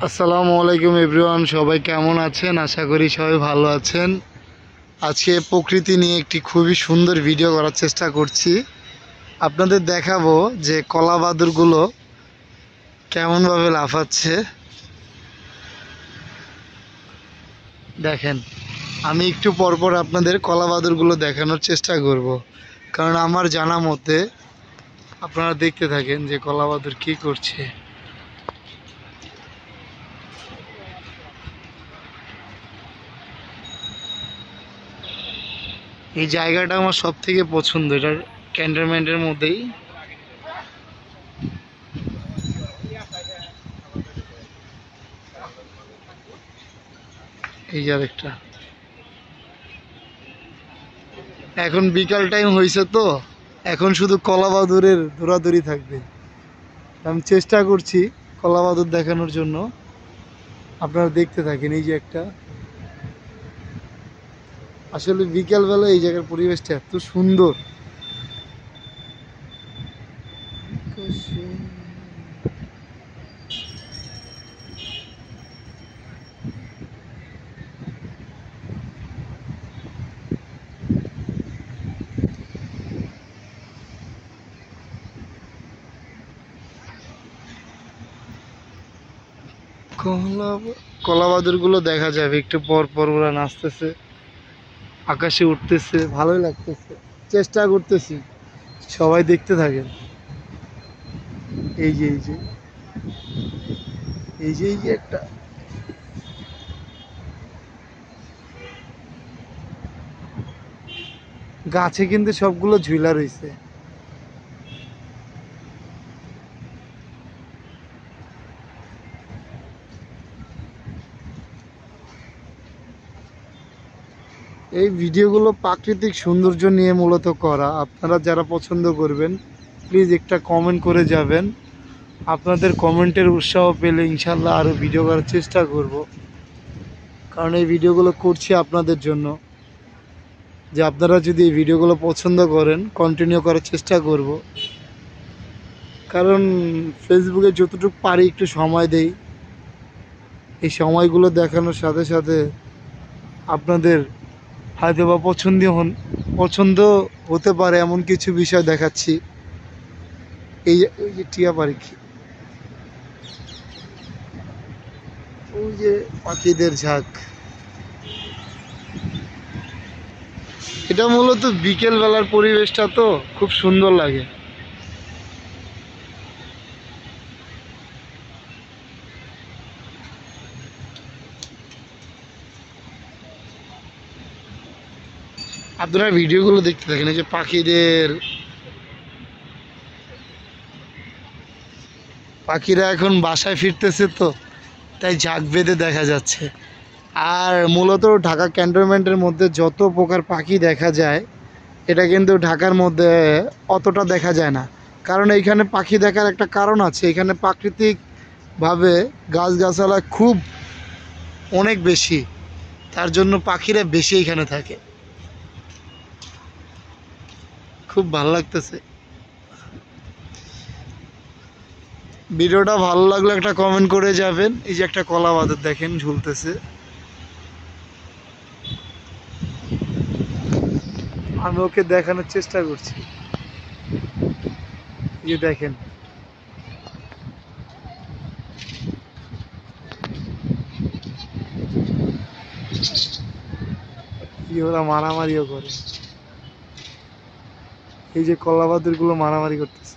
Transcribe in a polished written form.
আসসালামু আলাইকুম এভরিওয়ান, সবাই কেমন আছেন? আশা করি সবাই ভালো আছেন। আজকে প্রকৃতি নিয়ে একটি খুবই সুন্দর ভিডিও করার চেষ্টা করছি। আপনাদের দেখাবো যে কলা বাদুরগুলো কেমনভাবে লাফাচ্ছে। দেখেন, আমি একটু পরপর আপনাদের কলা বাদুরগুলো দেখানোর চেষ্টা করব, কারণ আমার জানা মতে আপনারা দেখতে থাকেন যে কলা বাদুর কী করছে। এই জায়গাটা আমার সব থেকে পছন্দ, এটার ক্যান্টনমেন্টের মধ্যেই। এই যে আরেকটা, এখন বিকাল টাইম হয়েছে তো এখন শুধু কলা বাদুরের দৌড়াদৌড়ি থাকবে। আমি চেষ্টা করছি কলা বাদুর দেখানোর জন্য, আপনারা দেখতে থাকেন। এই যে একটা, আসলে বিকালবেলা এই জায়গার পরিবেশটা এত সুন্দর। কলা বাদুরগুলো দেখা যাবে একটু পর পর, ওরা নাচতেছে, আকাশে উঠতেছে, ভালোই লাগতেছে। চেষ্টা করতেছি, সবাই দেখতে থাকেন। এই যে এই যে এই যে এই যে একটা, গাছে কিন্তু সবগুলো ঝুলা রয়েছে। এই ভিডিওগুলো প্রাকৃতিক সৌন্দর্য নিয়ে মূলত করা। আপনারা যারা পছন্দ করবেন প্লিজ একটা কমেন্ট করে যাবেন। আপনাদের কমেন্টের উৎসাহ পেলে ইনশাল্লাহ আরও ভিডিও করার চেষ্টা করব, কারণ এই ভিডিওগুলো করছি আপনাদের জন্য। যে আপনারা যদি এই ভিডিওগুলো পছন্দ করেন, কন্টিনিউ করার চেষ্টা করব, কারণ ফেসবুকে যতটুকু পারি একটু সময় দেই। এই সময়গুলো দেখানোর সাথে সাথে আপনাদের হয়তো বা পছন্দ হতে পারে এমন কিছু বিষয় দেখাচ্ছি। এই যে ওই যে টিয়া পাখি, ওই যে পাখিদের ঝাঁক, এটা মূলত বিকেল বেলার পরিবেশটা তো খুব সুন্দর লাগে। আপনারা ভিডিওগুলো দেখতে থাকেন। এই যে পাখিরা এখন বাসায় ফিরতেছে তো, তাই ঝাঁক বেঁধে দেখা যাচ্ছে। আর মূলত ঢাকা ক্যান্টনমেন্টের মধ্যে যত প্রকার পাখি দেখা যায়, এটা কিন্তু ঢাকার মধ্যে অতটা দেখা যায় না। কারণ এইখানে পাখি দেখার একটা কারণ আছে, এখানে প্রাকৃতিকভাবে গাছগাছালা খুব অনেক বেশি, তার জন্য পাখিরা বেশি এখানে থাকে। খুব ভালো লাগতেছে। ভিডিওটা ভালো লাগলে একটা কমেন্ট করে যাবেন। এই যে একটা কলা বাদুর দেখেন ঝুলতেছে, আমি ওকে দেখানোর চেষ্টা করছি। এই যে দেখেন, কি ওরা মারামারিও করে। এই যে কলা বাদুর গুলো মারামারি করতেছে।